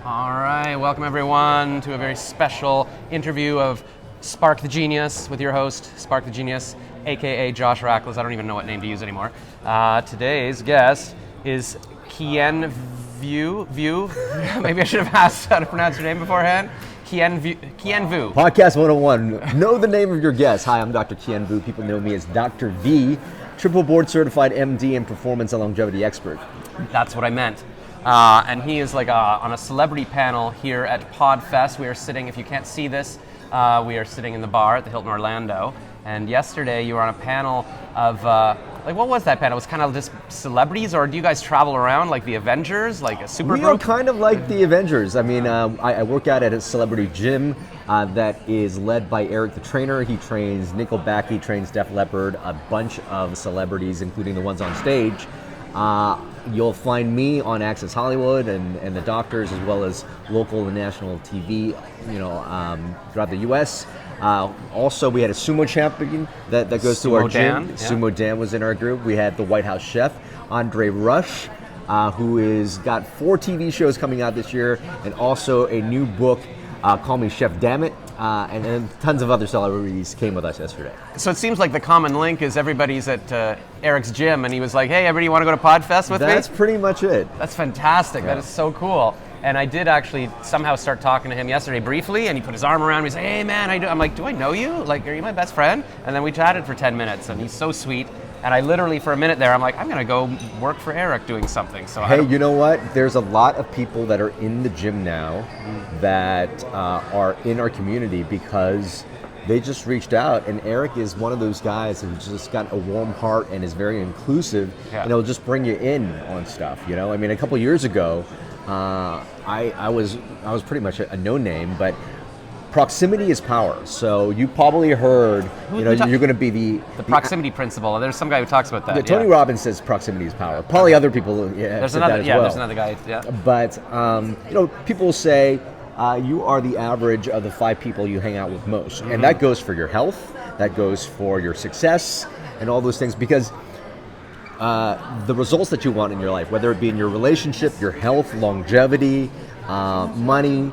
All right, welcome everyone to a very special interview of Spark the Genius with your host, Spark the Genius, aka Josh Rackless. I don't even know what name to use anymore. Today's guest is Kien Vuu. Maybe I should have asked how to pronounce your name beforehand. Kien Vuu. Podcast 101. Know the name of your guest. Hi, I'm Dr. Kien Vuu. People know me as Dr. V, triple board certified MD and performance and longevity expert. That's what I meant. And he is like on a celebrity panel here at PodFest. We are sitting, if you can't see this, we are sitting in the bar at the Hilton Orlando. And yesterday you were on a panel of, what was that panel? It was kind of just celebrities, or do you guys travel around like the Avengers, like a super We group? are kind of like the Avengers. I mean, I work out at a celebrity gym that is led by Eric the trainer. He trains Nickelback, he trains Def Leppard, a bunch of celebrities, including the ones on stage. You'll find me on Access Hollywood and the doctors, as well as local and national TV, throughout the U.S. Also, we had a sumo champion that goes to our gym. Dan, yeah. Sumo Dan was in our group. We had the White House chef, Andre Rush, who is got 4 TV shows coming out this year, and also a new book, Call Me Chef Dammit. And then tons of other celebrities came with us yesterday. So it seems like the common link is everybody's at Eric's gym, and he was like, hey, everybody want to go to PodFest with me? That's pretty much it. That's fantastic. Yeah. That is so cool. And I did actually somehow start talking to him yesterday briefly, and he put his arm around me. He's like, hey, man, I'm like, do I know you? Like, are you my best friend? And then we chatted for 10 minutes, and he's so sweet. And I literally, for a minute there, I'm like, I'm going to go work for Eric doing something. So hey, you know what? There's a lot of people that are in the gym now that are in our community because they just reached out, and Eric is one of those guys who's just got a warm heart and is very inclusive, Yeah. and he'll just bring you in on stuff. You know, I mean, a couple years ago, I was pretty much a no-name, but proximity is power. So you probably heard, you're going to be the proximity principle. There's some guy who talks about that. Yeah, Tony Robbins says proximity is power. Probably other people have There's said another. that as Yeah, well. there's another guy. Yeah. But people will say you are the average of the 5 people you hang out with most, and that goes for your health, that goes for your success, and all those things. Because the results that you want in your life, whether it be in your relationship, your health, longevity, money,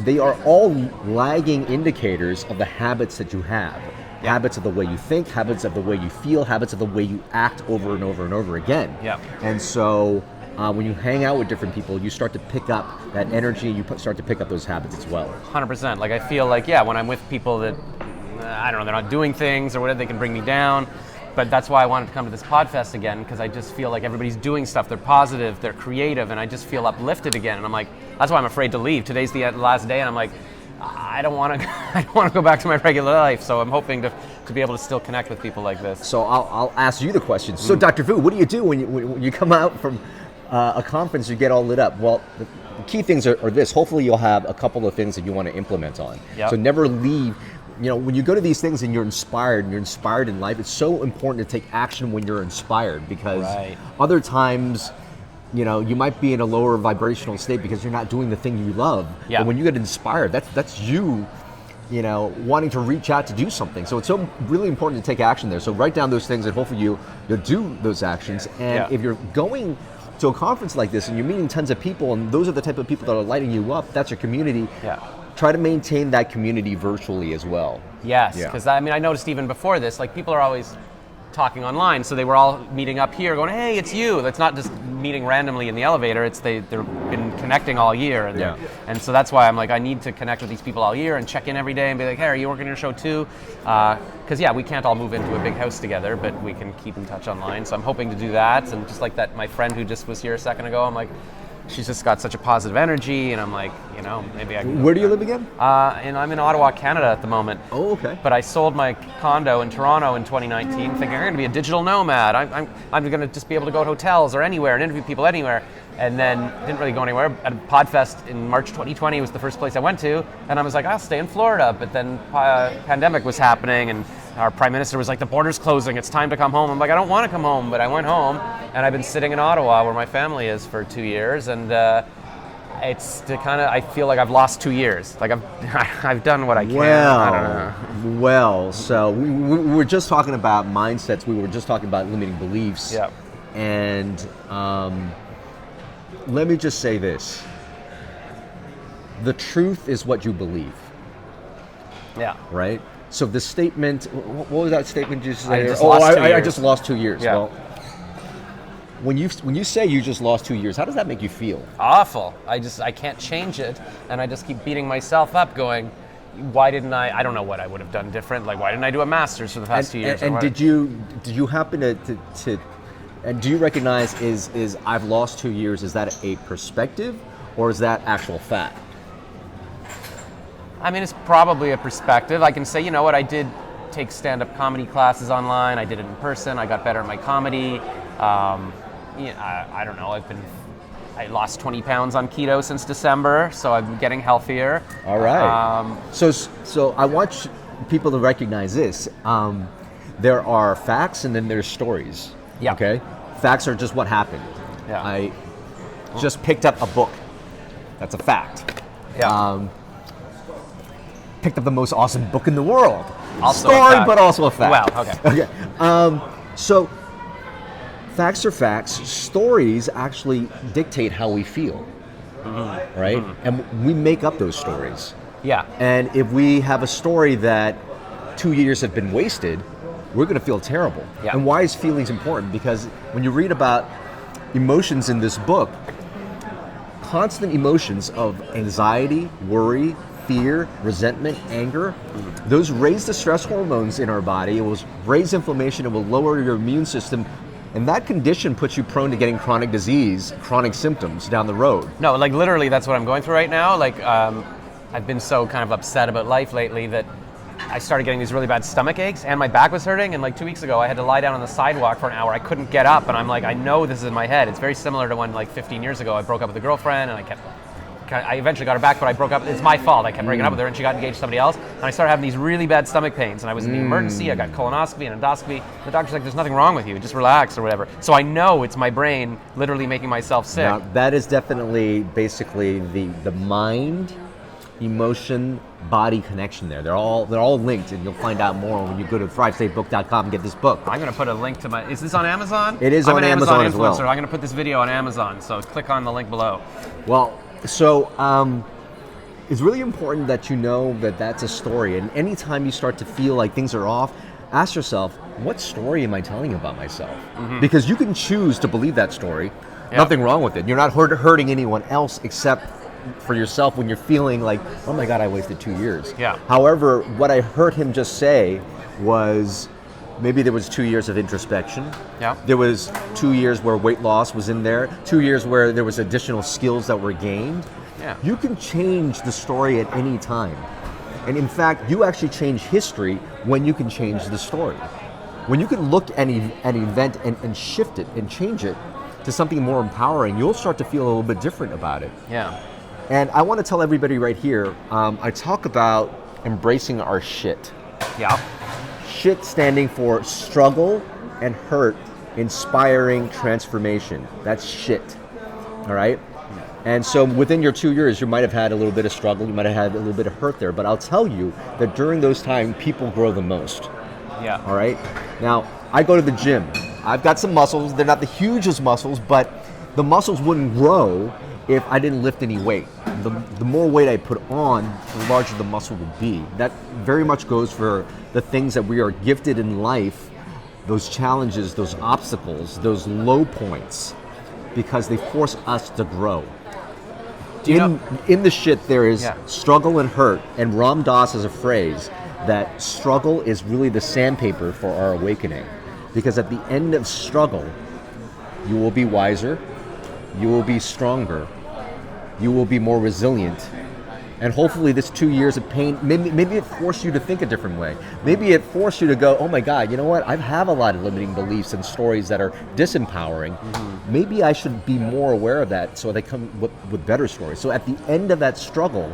they are all lagging indicators of the habits that you have. Yeah. Habits of the way you think, habits of the way you feel, habits of the way you act over and over and over again. Yeah. And so when you hang out with different people, you start to pick up that energy, you start to pick up those habits as well. 100%. Like I feel like, when I'm with people that, I don't know, they're not doing things or whatever, they can bring me down. But that's why I wanted to come to this PodFest again, because I just feel like everybody's doing stuff. They're positive, they're creative, and I just feel uplifted again. And I'm like, that's why I'm afraid to leave. Today's the last day, and I'm like, I don't want to go back to my regular life. So I'm hoping to be able to still connect with people like this. So I'll ask you the question. So Dr. Vuu, what do you do when you come out from a conference, you get all lit up? Well, the key things are this. Hopefully you'll have a couple of things that you want to implement on. Yep. So never leave. When you go to these things and you're inspired in life, it's so important to take action when you're inspired, because other times, you might be in a lower vibrational state because you're not doing the thing you love. Yeah. But when you get inspired, that's you, wanting to reach out to do something. So it's so really important to take action there. So write down those things, and hopefully you'll do those actions. And if you're going to a conference like this and you're meeting tons of people, and those are the type of people that are lighting you up, that's your community. Yeah. Try to maintain that community virtually as well. Yes, because I noticed even before this, like people are always talking online, so they were all meeting up here going, hey, it's you. That's not just meeting randomly in the elevator, it's they've been connecting all year. And so that's why I'm like, I need to connect with these people all year and check in every day and be like, hey, are you working your show too? Because we can't all move into a big house together, but we can keep in touch online. So I'm hoping to do that. And just like that, my friend who just was here a second ago, I'm like, she's just got such a positive energy, and I'm like, maybe I can. Where do you live again? And I'm in Ottawa, Canada at the moment. Oh, okay. But I sold my condo in Toronto in 2019, thinking I'm going to be a digital nomad. I'm going to just be able to go to hotels or anywhere and interview people anywhere. And then didn't really go anywhere. At PodFest in March 2020 was the first place I went to, and I was like, I'll stay in Florida. But then pandemic was happening, and our prime minister was like, the border's closing, it's time to come home. I'm like, I don't want to come home, but I went home, and I've been sitting in Ottawa where my family is for 2 years, and it's to I feel like I've lost 2 years. Like I've done what I can. I don't know. Well, so we were just talking about mindsets. We were just talking about limiting beliefs. Yeah. And let me just say this. the truth is what you believe, Yeah. right? So the statement, what was that statement you said? I just lost 2 I years. just lost 2 years. Yeah. Well, when you say you just lost 2 years, how does that make you feel? Awful. I can't change it, and I just keep beating myself up, going, why didn't I don't know what I would have done different. Like, why didn't I do a master's for the past 2 years? And did you happen to and do you recognize is I've lost 2 years? Is that a perspective or is that actual fact? I mean, it's probably a perspective. I can say, you know what, I did take stand-up comedy classes online. I did it in person. I got better at my comedy. I don't know. I lost 20 pounds on keto since December, so I'm getting healthier. All right. So I want people to recognize this. There are facts and then there's stories. Yeah. Okay. Facts are just what happened. Yeah. I just picked up a book. That's a fact. Yeah. Picked up the most awesome book in the world. Also a Story, fact. but also a fact. Well, okay. Okay. So facts are facts. Stories actually dictate how we feel, right? And we make up those stories. Yeah. And if we have a story that 2 years have been wasted, we're going to feel terrible. Yeah. And why is feelings important? Because when you read about emotions in this book, constant emotions of anxiety, worry, fear, resentment, anger, those raise the stress hormones in our body. It will raise inflammation. It will lower your immune system. And that condition puts you prone to getting chronic disease, chronic symptoms down the road. No, like literally that's what I'm going through right now. Like I've been so kind of upset about life lately that I started getting these really bad stomach aches and my back was hurting, and like 2 weeks ago I had to lie down on the sidewalk for an hour. I couldn't get up, and I'm like, I know this is in my head. It's very similar to when like 15 years ago I broke up with a girlfriend and I eventually got her back, but I broke up. It's my fault. I kept breaking up with her, and she got engaged to somebody else. And I started having these really bad stomach pains, and I was in the emergency. I got colonoscopy and endoscopy. The doctor's like, "There's nothing wrong with you. Just relax or whatever." So I know it's my brain literally making myself sick. Now, that is definitely basically the mind, emotion, body connection there. They're all linked, and you'll find out more when you go to ThriveStateBook.com and get this book. I'm going to put a link to my. Is this on Amazon? It is I'm on an Amazon as influencer. well. I'm going to put this video on Amazon. So click on the link below. Well, so it's really important that you know that that's a story. And anytime you start to feel like things are off, ask yourself, what story am I telling about myself? Because you can choose to believe that story. Yeah. Nothing wrong with it. You're not hurting anyone else except for yourself when you're feeling like, oh my God, I wasted 2 years. Yeah. However, what I heard him just say was maybe there was 2 years of introspection. Yeah. There was 2 years where weight loss was in there. 2 years where there was additional skills that were gained. Yeah. You can change the story at any time. And in fact, you actually change history when you can change the story. When you can look at an event and shift it and change it to something more empowering, you'll start to feel a little bit different about it. Yeah. And I want to tell everybody right here, I talk about embracing our shit. Yeah. Shit standing for struggle and hurt, inspiring transformation. That's shit. All right? And so within your 2 years, you might have had a little bit of struggle, you might have had a little bit of hurt there, but I'll tell you that during those times, people grow the most. Yeah. All right? Now, I go to the gym. I've got some muscles. They're not the hugest muscles, but the muscles wouldn't grow if I didn't lift any weight. The more weight I put on, the larger the muscle would be. That very much goes for the things that we are gifted in life, those challenges, those obstacles, those low points, because they force us to grow. In the shit, there is struggle and hurt, and Ram Dass has a phrase that struggle is really the sandpaper for our awakening. Because at the end of struggle, you will be wiser, you will be stronger, you will be more resilient, and hopefully this 2 years of pain, maybe it forced you to think a different way. Maybe it forced you to go, oh my God, you know what? I have a lot of limiting beliefs and stories that are disempowering. Maybe I should be more aware of that so they come with better stories. So at the end of that struggle,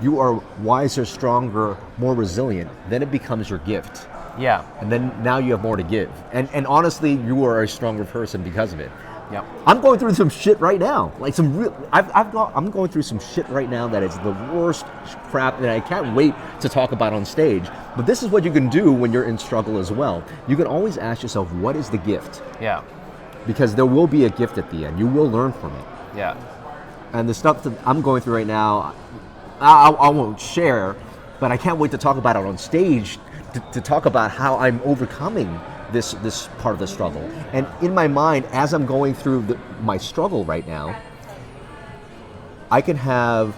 you are wiser, stronger, more resilient. Then it becomes your gift. Yeah. And then now you have more to give. And honestly, you are a stronger person because of it. Yep. I'm going through some shit right now. Like I'm going through some shit right now that is the worst crap that I can't wait to talk about on stage. But this is what you can do when you're in struggle as well. You can always ask yourself, what is the gift? Yeah. Because there will be a gift at the end. You will learn from it. Yeah. And the stuff that I'm going through right now, I won't share, but I can't wait to talk about it on stage, to talk about how I'm overcoming this part of the struggle. And in my mind, as I'm going through my struggle right now, I can have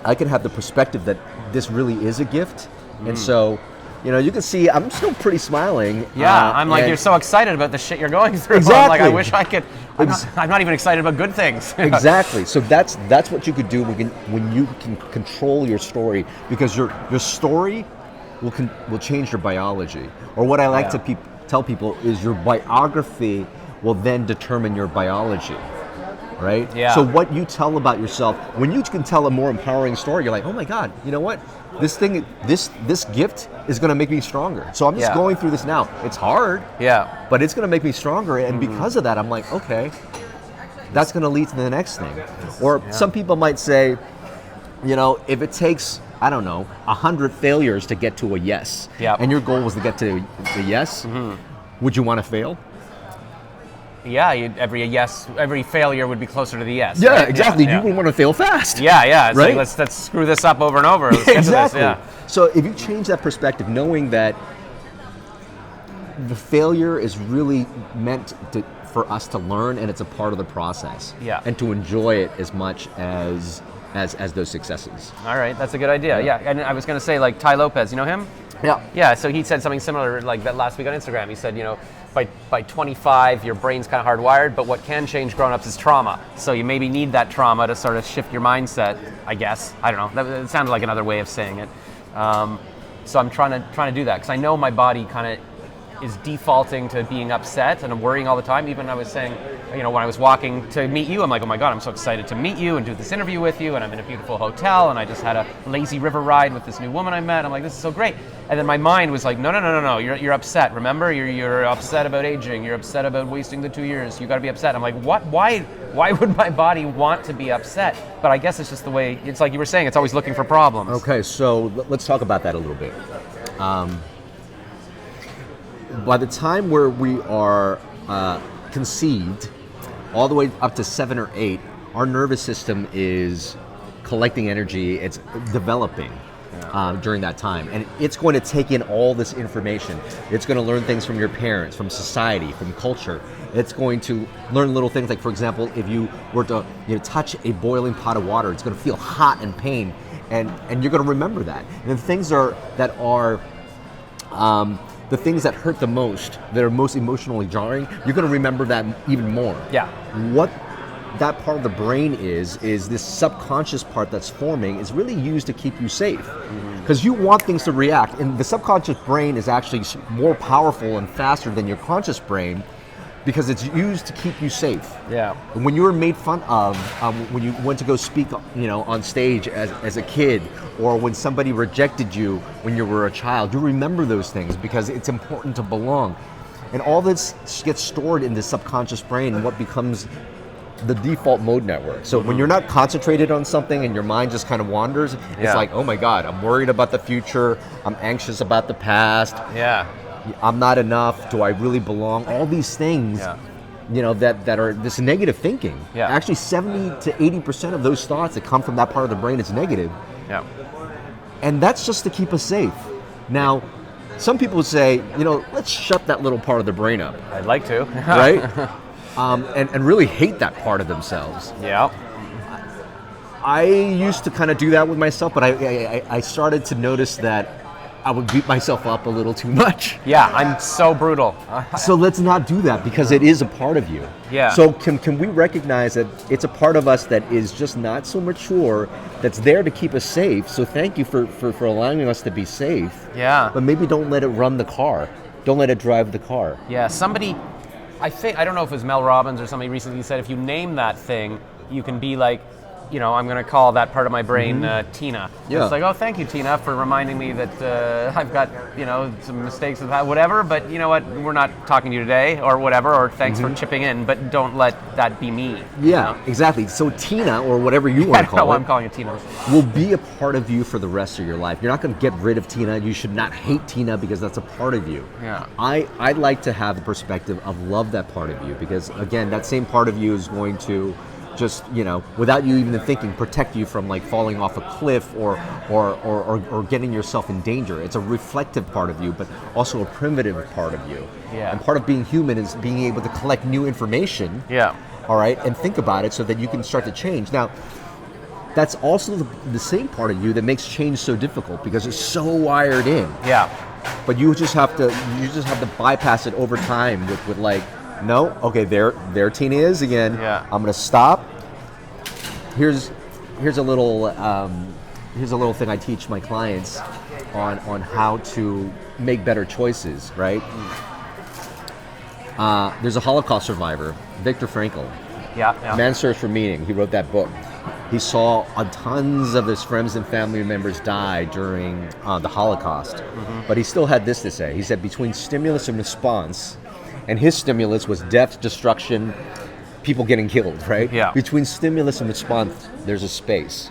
the perspective that this really is a gift. And so, you can see I'm still pretty smiling. Yeah, I'm like, you're so excited about the shit you're going through. Exactly. I'm like, I wish I could. I'm not even excited about good things. Exactly. So that's what you could do when you can control your story, because your story will change your biology. Or what I like to tell people is your biography will then determine your biology. Right? Yeah. So what you tell about yourself, when you can tell a more empowering story, you're like, oh my God, you know what? This gift is going to make me stronger. So I'm just going through this now. It's hard. Yeah. But it's going to make me stronger. And because of that, I'm like, okay, that's going to lead to the next thing. Or some people might say, if it takes, I don't know, 100 failures to get to a yes, and your goal was to get to the yes, would you want to fail? Yeah, every failure would be closer to the yes. Yeah, right? exactly. Yeah. You wouldn't want to fail fast. Yeah. It's right? like, let's screw this up over and over. Let's get Exactly. to this. So if you change that perspective, knowing that the failure is really meant for us to learn, and it's a part of the process, and to enjoy it as much as those successes. All right, that's a good idea. Yeah, and I was going to say, like, Ty Lopez, you know him? Yeah. Yeah, so he said something similar like that last week on Instagram. He said, by 25, your brain's kind of hardwired, but what can change grown-ups is trauma. So you maybe need that trauma to sort of shift your mindset, I guess. I don't know. That sounded like another way of saying it. So I'm trying to do that, because I know my body kind of is defaulting to being upset, and I'm worrying all the time. Even I was saying, when I was walking to meet you, I'm like, oh my God, I'm so excited to meet you and do this interview with you, and I'm in a beautiful hotel, and I just had a lazy river ride with this new woman I met. I'm like, this is so great. And then my mind was like, no, you're upset. Remember, you're upset about aging. You're upset about wasting the 2 years. You got to be upset. I'm like, what? Why would my body want to be upset? But I guess it's just the way. It's like you were saying. It's always looking for problems. Okay, so let's talk about that a little bit. By the time where we are conceived, all the way up to 7 or 8, our nervous system is collecting energy. It's developing during that time, and it's going to take in all this information. It's going to learn things from your parents, from society, from culture. It's going to learn little things like, for example, if you were to touch a boiling pot of water, it's going to feel hot and pain, and you're going to remember that. And the things the things that hurt the most, that are most emotionally jarring, you're going to remember that even more. Yeah. What that part of the brain is this subconscious part that's forming is really used to keep you safe. Because you want things to react, and the subconscious brain is actually more powerful and faster than your conscious brain, because it's used to keep you safe. Yeah. When you were made fun of, when you went to go speak, on stage as a kid, or when somebody rejected you when you were a child, you remember those things because it's important to belong. And all this gets stored in the subconscious brain, and what becomes the default mode network. So when you're not concentrated on something and your mind just kind of wanders, it's like, oh my God, I'm worried about the future, I'm anxious about the past. Yeah. I'm not enough. Do I really belong? All these things, that are this negative thinking. Yeah. Actually, 70 to 80% of those thoughts that come from that part of the brain is negative. Yeah. And that's just to keep us safe. Now, some people would say, let's shut that little part of the brain up. I'd like to. Right? And really hate that part of themselves. Yeah. I used to kind of do that with myself, but I started to notice that I would beat myself up a little too much. Yeah, I'm so brutal. So let's not do that, because it is a part of you. Yeah. So can we recognize that it's a part of us that is just not so mature, that's there to keep us safe. So thank you for allowing us to be safe. Yeah. But maybe don't let it run the car. Don't let it drive the car. Yeah, somebody, I don't know if it was Mel Robbins or somebody recently said, if you name that thing, you can be like, I'm going to call that part of my brain Tina. Yeah. It's like, oh, thank you, Tina, for reminding me that I've got, some mistakes with that, whatever, but you know what, we're not talking to you today, or whatever, or thanks for chipping in, but don't let that be me. Yeah, exactly. So Tina, or whatever you want to call it, I'm calling it Tina, will be a part of you for the rest of your life. You're not going to get rid of Tina. You should not hate Tina, because that's a part of you. Yeah. I'd like to have the perspective of love that part of you, because again, that same part of you is going to just, without you even thinking, protect you from like falling off a cliff or getting yourself in danger. It's a reflective part of you, but also a primitive part of you. Yeah. And part of being human is being able to collect new information. Yeah. All right, and think about it so that you can start to change. Now, that's also the same part of you that makes change so difficult because it's so wired in. Yeah. But you just have to bypass it over time with like, no, okay, there Tina is again. Yeah. I'm gonna stop. Here's a little thing I teach my clients on how to make better choices, right? There's a Holocaust survivor, Viktor Frankl. Yeah. Man's Search for Meaning. He wrote that book. He saw tons of his friends and family members die during the Holocaust, but he still had this to say. He said between stimulus and response, and his stimulus was death, destruction, people getting killed, right? Yeah. Between stimulus and response, there's a space.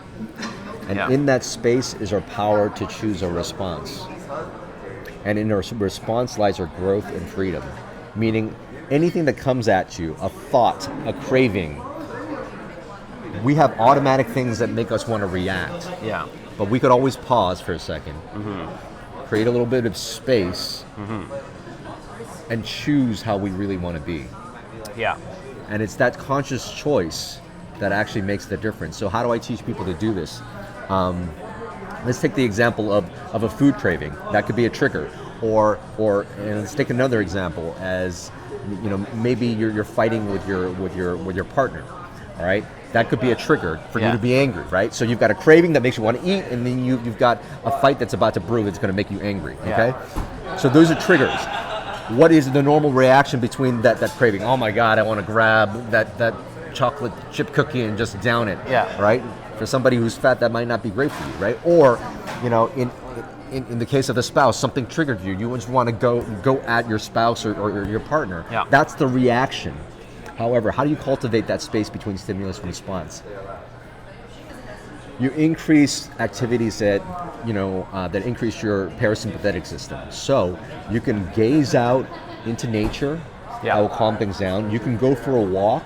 And Yeah. in that space is our power to choose a response. And in our response lies our growth and freedom. Meaning anything that comes at you, a thought, a craving, we have automatic things that make us want to react. Yeah. But we could always pause for a second, create a little bit of space, and choose how we really want to be. Yeah. And it's that conscious choice that actually makes the difference. So how do I teach people to do this? Let's take the example of a food craving. That could be a trigger. Or and let's take another example as, maybe you're fighting with your partner. All right? That could be a trigger for you to be angry, right? So you've got a craving that makes you want to eat, and then you've got a fight that's about to brew that's going to make you angry, okay? So those are triggers. What is the normal reaction between that craving? Oh my God, I want to grab that chocolate chip cookie and just down it, right? For somebody who's fat, that might not be great for you, right? Or, in the case of the spouse, something triggered you. You just want to go at your spouse or your partner. Yeah. That's the reaction. However, how do you cultivate that space between stimulus and response? You increase activities that increase your parasympathetic system. So you can gaze out into nature. That will calm things down. You can go for a walk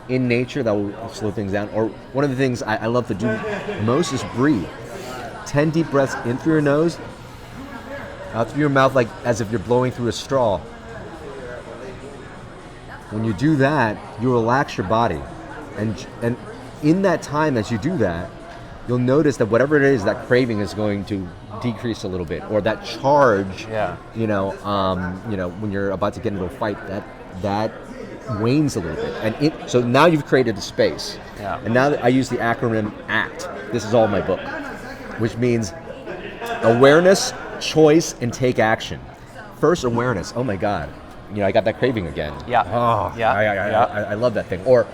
in nature. That will slow things down. Or one of the things I love to do most is breathe. 10 deep breaths in through your nose, out through your mouth, like as if you're blowing through a straw. When you do that, you relax your body. And in that time as you do that, you'll notice that whatever it is, that craving is going to decrease a little bit. Or that charge, when you're about to get into a fight, that wanes a little bit. And so now you've created a space. Yeah. And now I use the acronym ACT. This is all in my book, which means awareness, choice, and take action. First, awareness. Oh my God. I got that craving again. Yeah. Oh, Yeah. I love that thing. Or,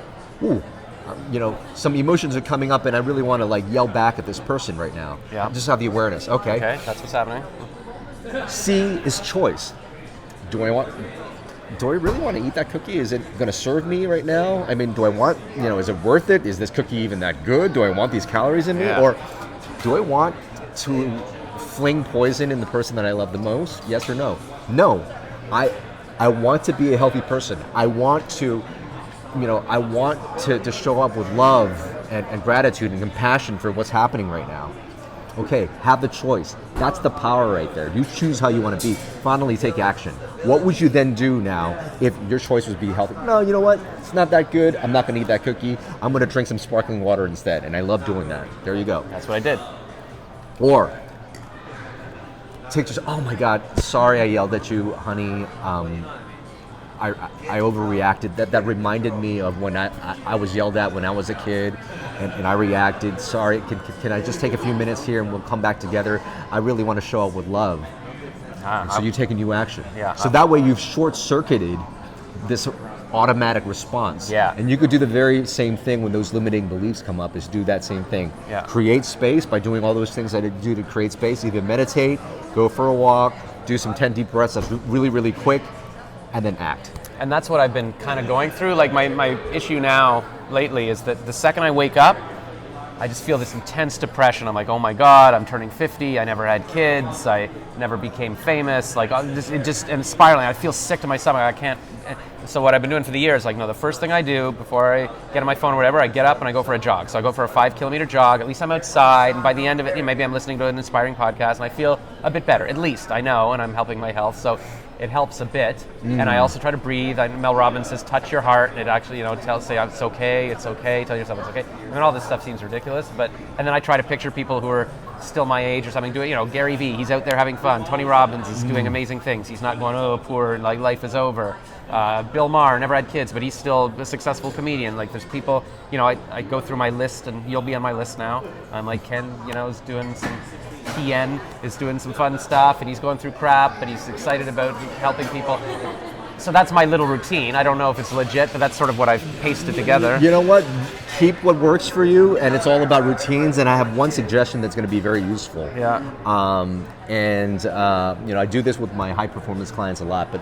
some emotions are coming up and I really want to like yell back at this person right now. Yeah. Just have the awareness. Okay. Okay, that's what's happening. C is choice. Do I really want to eat that cookie? Is it going to serve me right now? I mean, do I want, is it worth it? Is this cookie even that good? Do I want these calories in me? Yeah. Or do I want to fling poison in the person that I love the most? Yes or no? No. I want to be a healthy person. I want to show up with love and gratitude and compassion for what's happening right now. Okay, have the choice. That's the power right there. You choose how you want to be. Finally, take action. What would you then do now if your choice was be healthy? No, you know what? It's not that good. I'm not going to eat that cookie. I'm going to drink some sparkling water instead. And I love doing that. There you go. That's what I did. Or oh my God, sorry I yelled at you, honey. I overreacted. That reminded me of when I was yelled at when I was a kid, and I reacted. Sorry, can I just take a few minutes here and we'll come back together? I really want to show up with love. So you take a new action. Yeah. So that way you've short-circuited this automatic response. Yeah. And you could do the very same thing when those limiting beliefs come up, is do that same thing. Yeah. Create space by doing all those things that I do to create space. Either meditate, go for a walk, do some 10 deep breaths that's really, really quick, and then act. And that's what I've been kind of going through. Like my issue now lately is that the second I wake up, I just feel this intense depression. I'm like, oh my God, I'm turning 50. I never had kids. I never became famous. Like, it just and spiraling. I feel sick to my stomach. I can't. So what I've been doing for the years, like, no, the first thing I do before I get on my phone or whatever, I get up and I go for a jog. So I go for a 5-kilometer jog. At least I'm outside, and by the end of it, maybe I'm listening to an inspiring podcast, and I feel a bit better. At least I know, and I'm helping my health. So it helps a bit. And I also try to breathe. Mel Robbins says, touch your heart, and it actually, say it's okay, tell yourself it's okay. I mean, all this stuff seems ridiculous, and then I try to picture people who are still my age or something doing, Gary Vee, he's out there having fun. Tony Robbins is doing amazing things. He's not going, oh, poor, like, life is over. Bill Maher never had kids, but he's still a successful comedian. Like, there's people, I go through my list, and you'll be on my list now. I'm like, Ken, is doing Kien is doing some fun stuff, and he's going through crap, but he's excited about helping people. So that's my little routine. I don't know if it's legit, but that's sort of what I've pasted together. You know what? Keep what works for you, and it's all about routines. And I have one suggestion that's going to be very useful. Yeah. I do this with my high performance clients a lot, but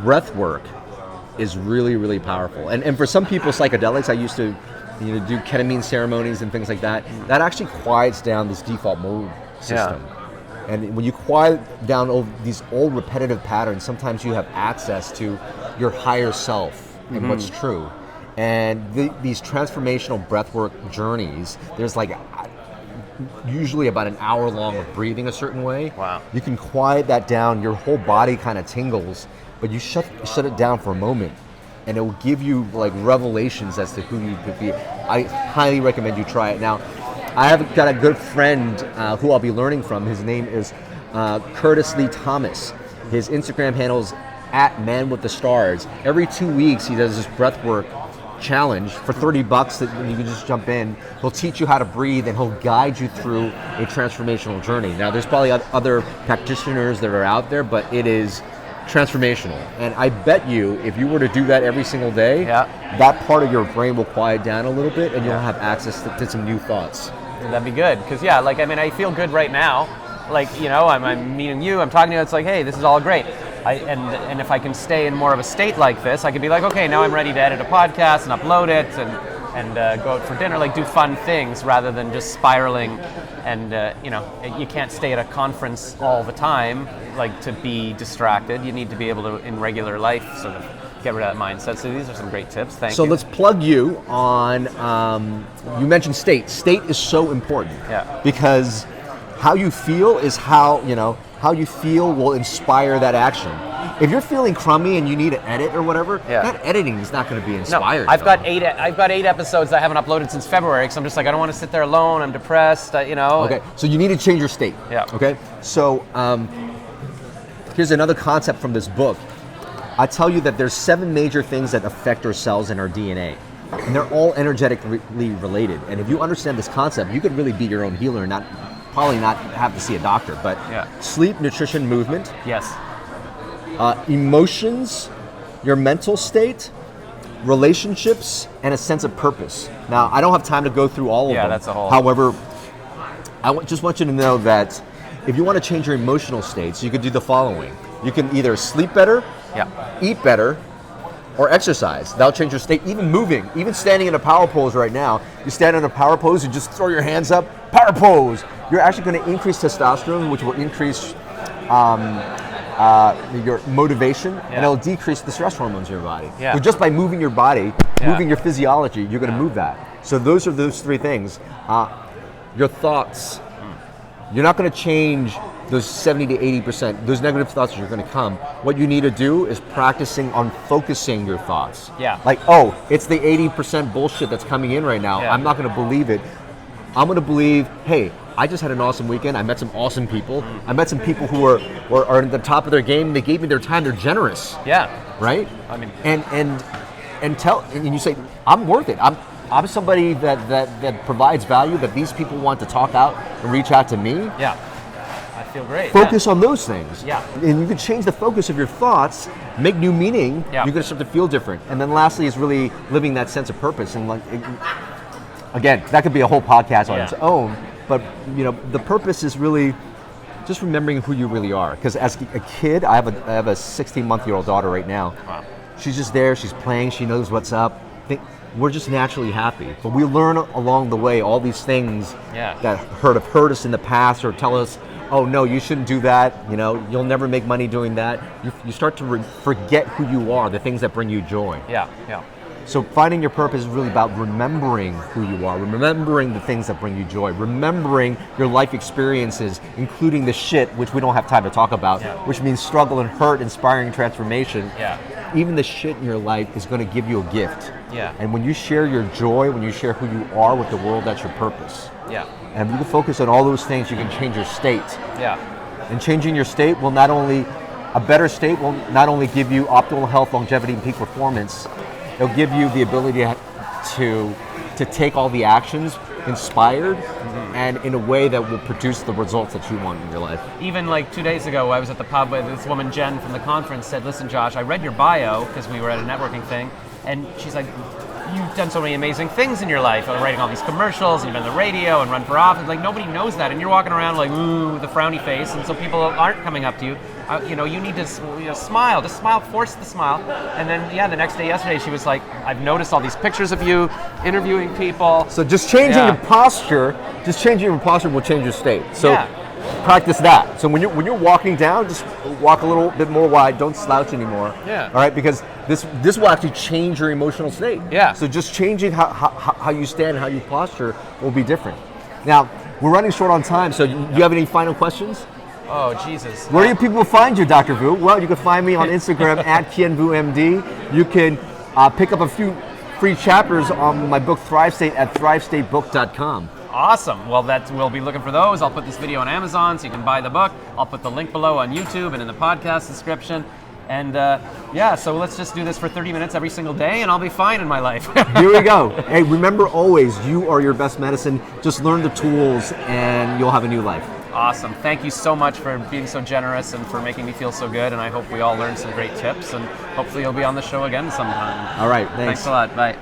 breath work is really, really powerful. And for some people, psychedelics, I used to do ketamine ceremonies and things like that. That actually quiets down this default mode system. Yeah. And when you quiet down these old repetitive patterns, sometimes you have access to your higher self and what's true. And these transformational breathwork journeys, there's like usually about an hour long of breathing a certain way. Wow. You can quiet that down, your whole body kind of tingles, but you shut it down for a moment, and it will give you like revelations as to who you could be. I highly recommend you try it. Now, I have got a good friend who I'll be learning from. His name is Curtis Lee Thomas. His Instagram handle is @manwiththestars. Every 2 weeks, he does this breathwork challenge for $30 that you can just jump in. He'll teach you how to breathe, and he'll guide you through a transformational journey. Now, there's probably other practitioners that are out there, but it is transformational. And I bet you, if you were to do that every single day, that part of your brain will quiet down a little bit, and you'll have access to some new thoughts. That'd be good, because I feel good right now. Like, I'm meeting you, I'm talking to you, it's like, hey, this is all great. And if I can stay in more of a state like this, I could be like, okay, now I'm ready to edit a podcast and upload it and go out for dinner, like do fun things rather than just spiraling. And you can't stay at a conference all the time, like, to be distracted. You need to be able to, in regular life, sort of get rid of that mindset. So these are some great tips. Thank you. So let's plug you on. You mentioned state. State is so important. Yeah. Because how you feel is how you feel will inspire that action. If you're feeling crummy and you need to edit or whatever, that editing is not going to be inspired. No, I've got eight episodes that I haven't uploaded since February, because I'm just like, I don't want to sit there alone. I'm depressed. Okay, so you need to change your state. Yeah. Okay, so here's another concept from this book. I tell you that there's 7 major things that affect our cells and our DNA, and they're all energetically related. And if you understand this concept, you could really be your own healer and probably not have to see a doctor. But sleep, nutrition, movement. Yes. Emotions, your mental state, relationships, and a sense of purpose. Now, I don't have time to go through all of them. Yeah, that's a whole. However, just want you to know that if you want to change your emotional states, you could do the following. You can either sleep better, eat better, or exercise. That'll change your state. Even moving, even standing in a power pose right now. You stand in a power pose, you just throw your hands up, power pose. You're actually going to increase testosterone, which will increase your motivation, and it'll decrease the stress hormones in your body. So just by moving your body, moving your physiology, you're going to move that. So those are those 3 things. Your thoughts. You're not going to change those 70 to 80%. Those negative thoughts are going to come. What you need to do is practicing on focusing your thoughts. Yeah. Like, oh, it's the 80% bullshit that's coming in right now. I'm not going to believe it. I'm going to believe, hey, I just had an awesome weekend. I met some awesome people. I met some people who are at the top of their game. They gave me their time. They're generous. Yeah. Right? I mean, and you say, I'm worth it. I'm somebody that provides value, that these people want to talk out and reach out to me. Yeah. I feel great. Focus on those things. Yeah. And you can change the focus of your thoughts, make new meaning. Yeah. You're going to start to feel different. And then lastly is really living that sense of purpose. And again, that could be a whole podcast on its own. But the purpose is really just remembering who you really are. Because as a kid, I have a 16-month-old daughter right now. Wow. She's just there. She's playing. She knows what's up. we're just naturally happy. But we learn along the way all these things Yeah. that have hurt us in the past or tell us, oh no, you shouldn't do that. You know, you'll never make money doing that. You start to forget who you are, the things that bring you joy. Yeah, yeah. So finding your purpose is really about remembering who you are, remembering the things that bring you joy, remembering your life experiences, including the shit, which we don't have time to talk about, which means struggle and hurt, inspiring transformation. Yeah. Even the shit in your life is going to give you a gift. Yeah. And when you share your joy, when you share who you are with the world, that's your purpose. Yeah. And if you can focus on all those things, you can change your state. Yeah. And changing your state will not only, a better state will not only give you optimal health, longevity, and peak performance, it'll give you the ability to take all the actions inspired and in a way that will produce the results that you want in your life. Even like 2 days ago, I was at the pub with this woman, Jen, from the conference, said, listen, Josh, I read your bio, because we were at a networking thing, and she's like, you've done so many amazing things in your life, writing all these commercials, and you've been on the radio and run for office. Like, nobody knows that, and you're walking around like, ooh, the frowny face, and so people aren't coming up to you. You know, you need to smile, just smile, force the smile. And then, yeah, the next day, yesterday, she was like, I've noticed all these pictures of you interviewing people. So just changing your posture will change your state. So practice that. So when you're walking down, just walk a little bit more wide. Don't slouch anymore. Yeah. All right, because this will actually change your emotional state. Yeah. So just changing how you stand, how you posture will be different. Now we're running short on time. So you have any final questions? Oh, Jesus. Where do people find you, Dr. Vuu? Well, you can find me on Instagram at Kien Vuu MD. You can pick up a few free chapters on my book Thrive State at thrivestatebook.com. Awesome. Well, we'll be looking for those. I'll put this video on Amazon so you can buy the book. I'll put the link below on YouTube and in the podcast description. And so let's just do this for 30 minutes every single day and I'll be fine in my life. Here we go. Hey, remember always, you are your best medicine. Just learn the tools and you'll have a new life. Awesome. Thank you so much for being so generous and for making me feel so good. And I hope we all learned some great tips and hopefully you'll be on the show again sometime. All right. Thanks Thanks a lot. Bye.